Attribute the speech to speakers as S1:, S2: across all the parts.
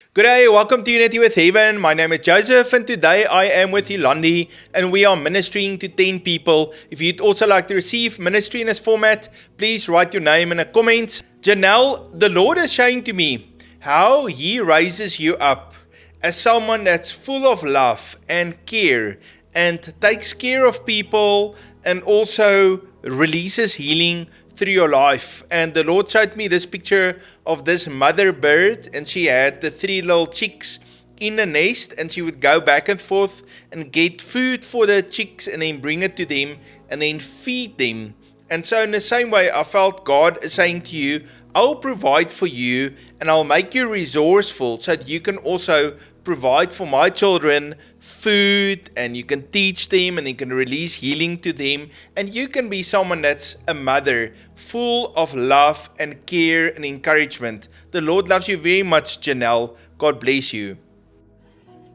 S1: Good day, welcome to Unity with Heaven. My name is Joseph, and today I am with Yolandi, and we are ministering to 10 people. If you'd also like to receive ministry in this format, please write your name in the comments. Janelle, the Lord is saying to me how He raises you up as someone that's full of love and care and takes care of people and also releases healing through your life. And the Lord showed me this picture of this mother bird, and she had the three little chicks in the nest, and she would go back and forth and get food for the chicks and then bring it to them and then feed them. And so in the same way, I felt God is saying to you, I'll provide for you and I'll make you resourceful so that you can also provide for my children food, and you can teach them and you can release healing to them, and you can be someone that's a mother full of love and care and encouragement. The Lord loves you very much, Janelle. God bless you.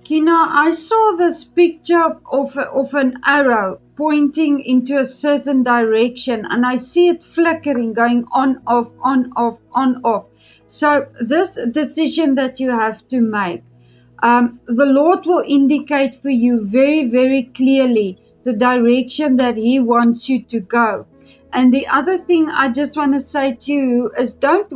S2: Kina, I saw this picture of an arrow pointing into a certain direction, and I see it flickering, going on, off, on, off, on, off. So this decision that you have to make, the Lord will indicate for you very, very clearly the direction that He wants you to go. And the other thing I just want to say to you is don't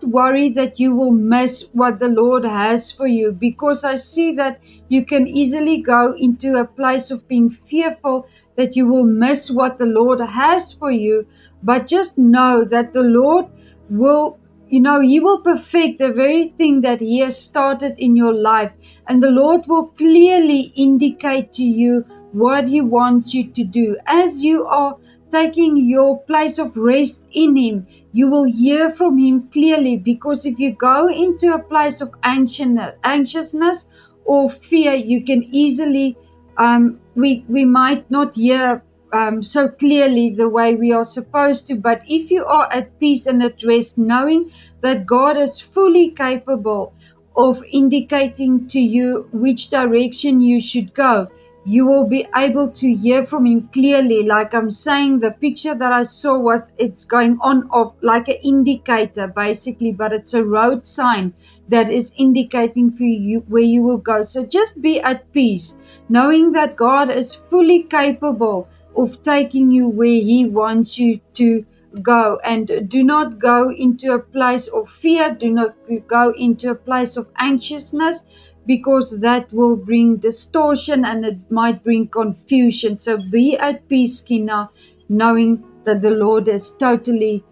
S2: worry that you will miss what the Lord has for you, because I see that you can easily go into a place of being fearful that you will miss what the Lord has for you. But just know that the Lord will, He will perfect the very thing that He has started in your life. And the Lord will clearly indicate to you what He wants you to do. As you are taking your place of rest in Him, you will hear from Him clearly. Because if you go into a place of anxiousness or fear, you can easily, we might not hear so clearly the way we are supposed to. But if you are at peace and at rest, knowing that God is fully capable of indicating to you which direction you should go, you will be able to hear from Him clearly. Like I'm saying, the picture that I saw was, it's going on off like an indicator basically, but it's a road sign that is indicating for you where you will go. So just be at peace, knowing that God is fully capable of taking you where He wants you to go. And do not go into a place of fear, do not go into a place of anxiousness, because that will bring distortion and it might bring confusion. So be at peace, Kina, knowing that the Lord is totally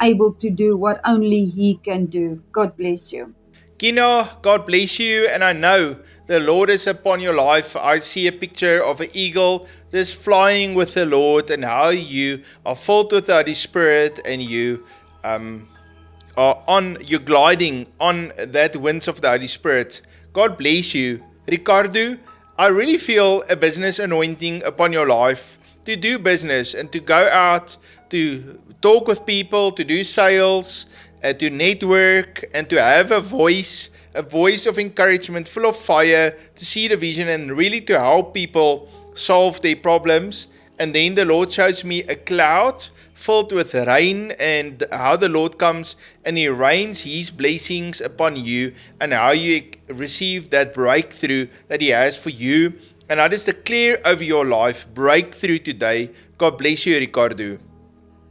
S2: able to do what only He can do. God bless you.
S1: Kino, God bless you, and I know the Lord is upon your life. I see a picture of an eagle just flying with the Lord, and how you are filled with the Holy Spirit, and you you're gliding on that winds of the Holy Spirit. God bless you. Ricardo, I really feel a business anointing upon your life to do business and to go out, to talk with people, to do sales, to network, and to have a voice of encouragement, full of fire, to see the vision and really to help people solve their problems. And then the Lord shows me a cloud filled with rain, and how the Lord comes and He rains His blessings upon you, and how you receive that breakthrough that He has for you. And I just declare over your life breakthrough today. God bless you, Ricardo.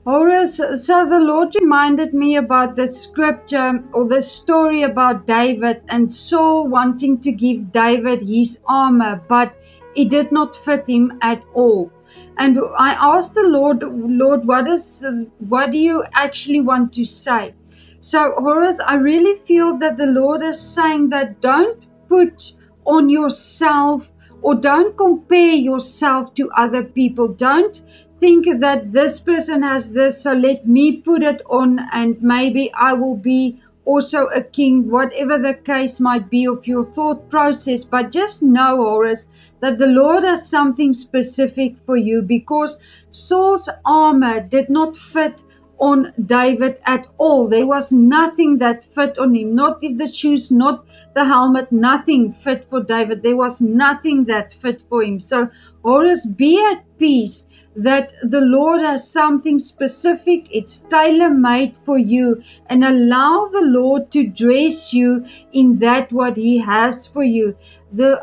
S2: Horace, so the Lord reminded me about the scripture or the story about David and Saul wanting to give David his armor, but it did not fit him at all. And I asked the Lord, what do you actually want to say? So Horace, I really feel that the Lord is saying that don't put on yourself, or don't compare yourself to other people. Don't think that this person has this, so let me put it on and maybe I will be also a king, whatever the case might be of your thought process. But just know, Horace, that the Lord has something specific for you, because Saul's armor did not fit on David at all. There was nothing that fit on him, not the shoes, not the helmet, nothing fit for David. There was nothing that fit for him. So Horace, be at peace that the Lord has something specific, it's tailor-made for you, and allow the Lord to dress you in that what He has for you.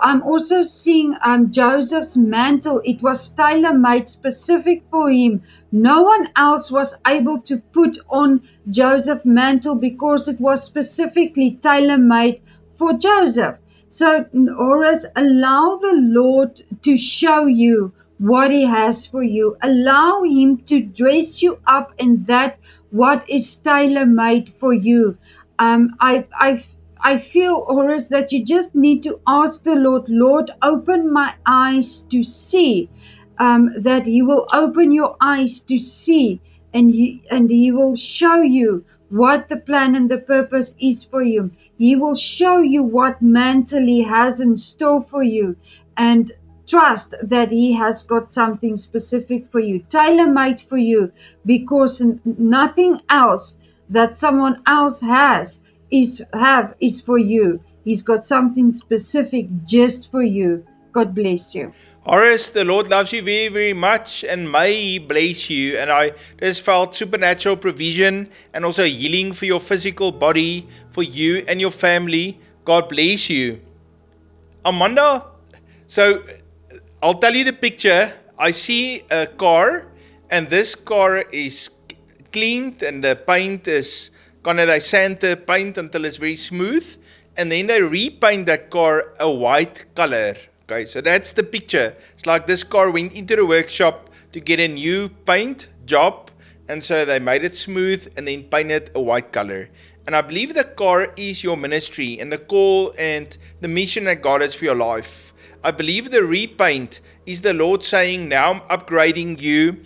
S2: I'm also seeing Joseph's mantle. It was tailor-made specific for him. No one else was able to put on Joseph's mantle because it was specifically tailor-made for Joseph. So, Horace, allow the Lord to show you what He has for you. Allow Him to dress you up in that what is tailor-made for you. I feel, Horace, that you just need to ask the Lord, Lord, open my eyes to see. That He will open your eyes to see, and He will show you what the plan and the purpose is for you. He will show you what mantle He has in store for you, and trust that He has got something specific for you, tailor-made for you, because nothing else that someone else is for you. He's got something specific just for you. God bless you.
S1: Horace, the Lord loves you very, very much, and may He bless you. And I just felt supernatural provision and also healing for your physical body, for you and your family. God bless you. Amanda, so I'll tell you the picture. I see a car, and this car is cleaned, and the paint is they sand the paint until it's very smooth, and then they repaint that car a white color. Okay, so that's the picture. It's like this car went into the workshop to get a new paint job, and so they made it smooth and then painted a white color. And I believe the car is your ministry and the call and the mission that God has for your life. I believe the repaint is the Lord saying, now I'm upgrading you,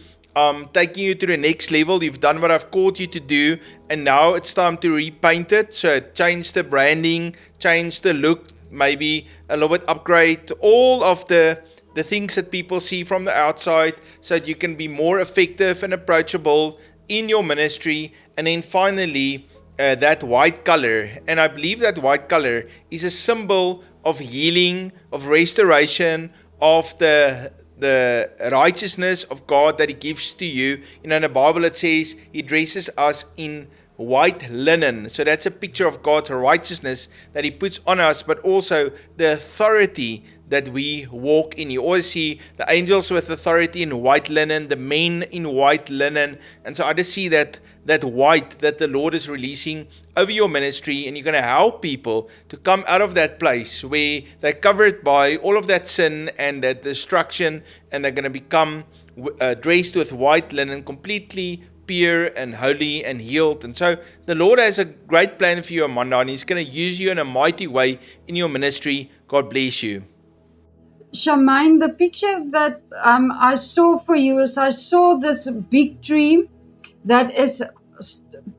S1: taking you to the next level. You've done what I've called you to do, and now it's time to repaint it. So change the branding, change the look, maybe a little bit upgrade all of the things that people see from the outside, so that you can be more effective and approachable in your ministry. And then finally, that white color. And I believe that white color is a symbol of healing, of restoration, of the righteousness of God that He gives to you. You know, in the Bible it says He dresses us in white linen. So that's a picture of God's righteousness that He puts on us, but also the authority that we walk in. You always see the angels with authority in white linen, the men in white linen. And so I just see that white that the Lord is releasing over your ministry, and you're going to help people to come out of that place where they're covered by all of that sin and that destruction, and they're going to become dressed with white linen, completely pure and holy and healed. And so the Lord has a great plan for you, Amanda, and He's going to use you in a mighty way in your ministry. God bless you.
S2: Charmaine, the picture that I saw for you is I saw this big tree that is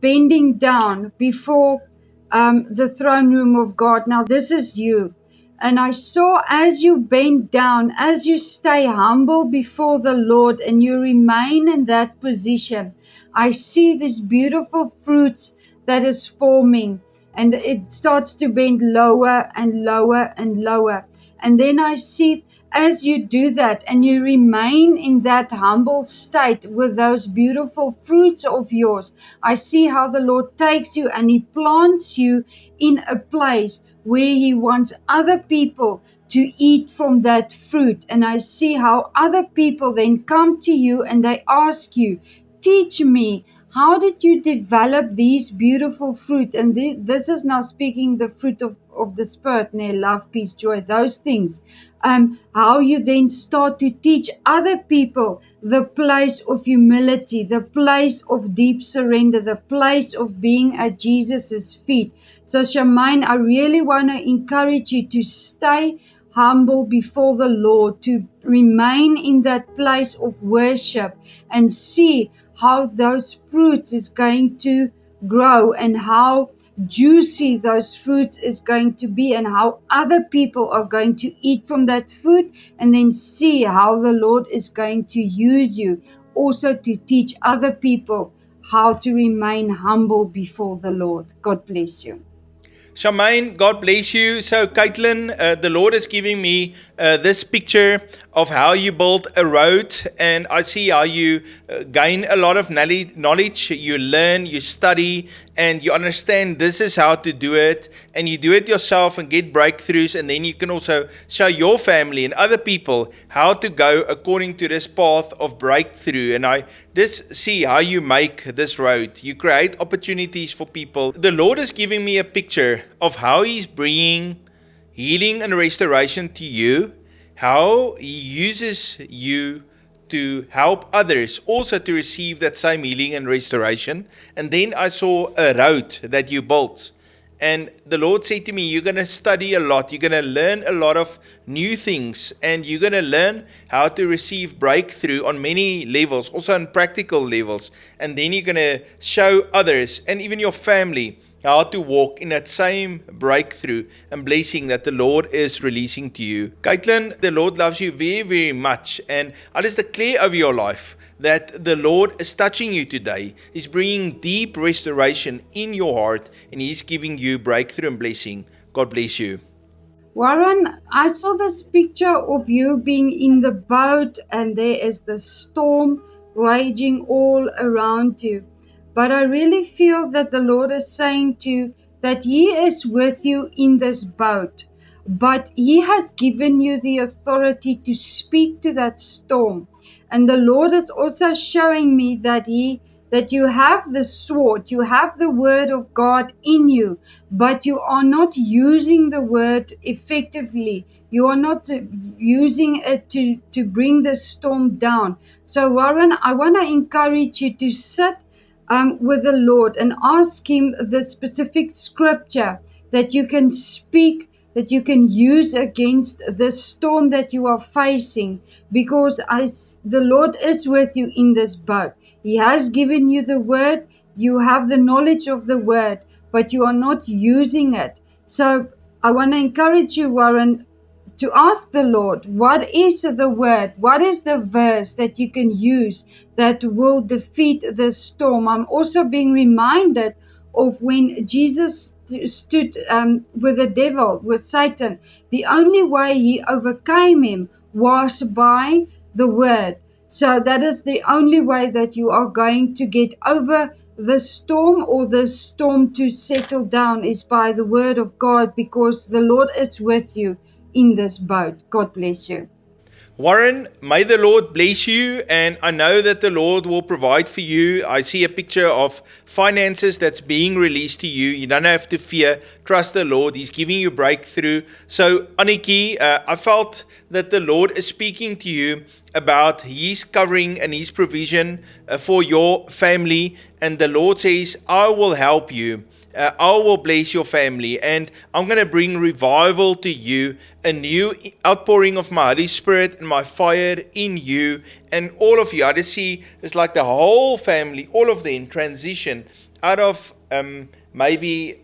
S2: bending down before the throne room of God. Now this is you. And I saw as you bend down, as you stay humble before the Lord and you remain in that position, I see these beautiful fruits that is forming, and it starts to bend lower and lower and lower. And then I see as you do that and you remain in that humble state with those beautiful fruits of yours, I see how the Lord takes you and He plants you in a place where He wants other people to eat from that fruit. And I see how other people then come to you and they ask you, teach me, how did you develop these beautiful fruit? And this is now speaking the fruit of the Spirit, love, peace, joy, those things. How you then start to teach other people the place of humility, the place of deep surrender, the place of being at Jesus' feet. So Charmaine, I really want to encourage you to stay humble before the Lord, to remain in that place of worship and see how those fruits is going to grow and how juicy those fruits is going to be, and how other people are going to eat from that food, and then see how the Lord is going to use you also to teach other people how to remain humble before the Lord. God bless you.
S1: Charmaine, God bless you. So, Caitlin, the Lord is giving me this picture of how you build a road, and I see how you gain a lot of knowledge. You learn, you study, and you understand this is how to do it, and you do it yourself and get breakthroughs, and then you can also show your family and other people how to go according to this path of breakthrough. And I just see how you make this road. You create opportunities for people. The Lord is giving me a picture of how He's bringing healing and restoration to you, how He uses you to help others also to receive that same healing and restoration. And then I saw a road that you built. And the Lord said to me, you're going to study a lot. You're going to learn a lot of new things. And you're going to learn how to receive breakthrough on many levels, also on practical levels. And then you're going to show others and even your family how to walk in that same breakthrough and blessing that the Lord is releasing to you. Caitlin, the Lord loves you very, very much. And I just declare over your life that the Lord is touching you today. He's bringing deep restoration in your heart, and He's giving you breakthrough and blessing. God bless you.
S2: Warren, I saw this picture of you being in the boat, and there is the storm raging all around you. But I really feel that the Lord is saying to you that He is with you in this boat. But He has given you the authority to speak to that storm. And the Lord is also showing me that you have the sword, you have the word of God in you, but you are not using the word effectively. You are not using it to bring the storm down. So Warren, I want to encourage you to sit with the Lord and ask Him the specific scripture that you can speak, that you can use against the storm that you are facing, because the Lord is with you in this boat. He has given you the word, you have the knowledge of the word, but you are not using it. So I want to encourage you, Warren, to ask the Lord, what is the word? What is the verse that you can use that will defeat the storm? I'm also being reminded of when Jesus stood with the devil, with Satan. The only way he overcame him was by the word. So that is the only way that you are going to get over the storm, or the storm to settle down, is by the word of God, because the Lord is with you in this boat. God bless you.
S1: Warren, may the Lord bless you, and I know that the Lord will provide for you. I see a picture of finances that's being released to you. You don't have to fear. Trust the Lord. He's giving you breakthrough. So, Aniki, I felt that the Lord is speaking to you about His covering and His provision for your family. And the Lord says, I will help you. I will bless your family, and I'm going to bring revival to you, a new outpouring of my Holy Spirit and my fire in you and all of you. I just see it's like the whole family, all of them transition out of maybe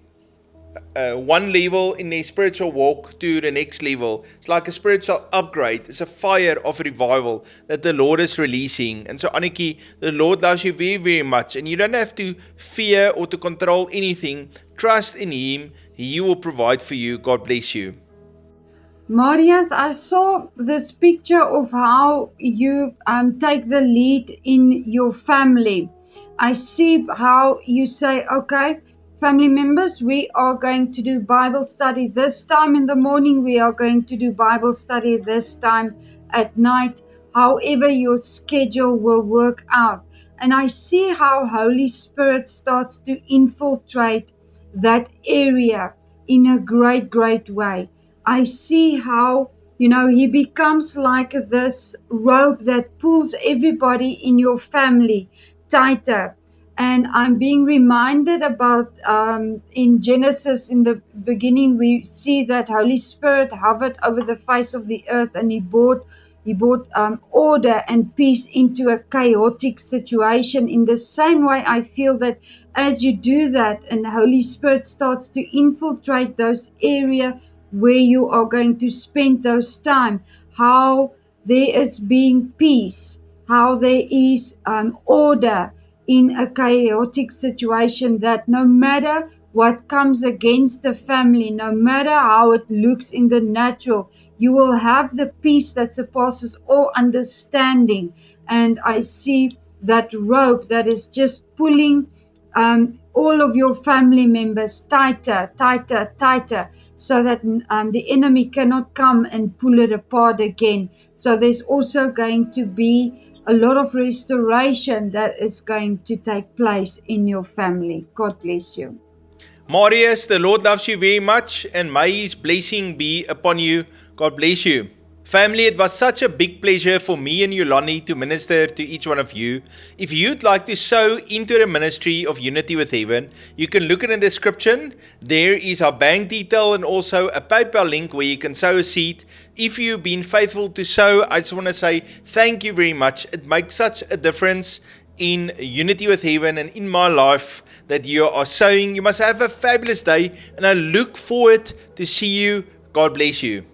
S1: one level in their spiritual walk to the next level. It's like a spiritual upgrade. It's a fire of revival that the Lord is releasing. And so, Aniki, the Lord loves you very, very much. And you don't have to fear or to control anything. Trust in Him. He will provide for you. God bless you.
S2: Marius, I saw this picture of how you take the lead in your family. I see how you say, okay, family members, we are going to do Bible study this time in the morning. We are going to do Bible study this time at night. However your schedule will work out. And I see how Holy Spirit starts to infiltrate that area in a great, great way. I see how, He becomes like this rope that pulls everybody in your family tighter. And I'm being reminded about in Genesis, in the beginning, we see that Holy Spirit hovered over the face of the earth, and He brought order and peace into a chaotic situation. In the same way, I feel that as you do that, and the Holy Spirit starts to infiltrate those areas where you are going to spend those time, how there is being peace, how there is order in a chaotic situation, that no matter what comes against the family, no matter how it looks in the natural. You will have the peace that surpasses all understanding. And I see that rope that is just pulling all of your family members tighter, tighter, tighter, so that the enemy cannot come and pull it apart again. So there's also going to be a lot of restoration that is going to take place in your family. God bless you.
S1: Marius, the Lord loves you very much and may His blessing be upon you. God bless you. Family, it was such a big pleasure for me and Yolani to minister to each one of you. If you'd like to sow into the ministry of Unity with Heaven, you can look in the description. There is our bank detail and also a PayPal link where you can sow a seed. If you've been faithful to sow, I just want to say thank you very much. It makes such a difference in Unity with Heaven and in my life that you are sowing. You must have a fabulous day and I look forward to see you. God bless you.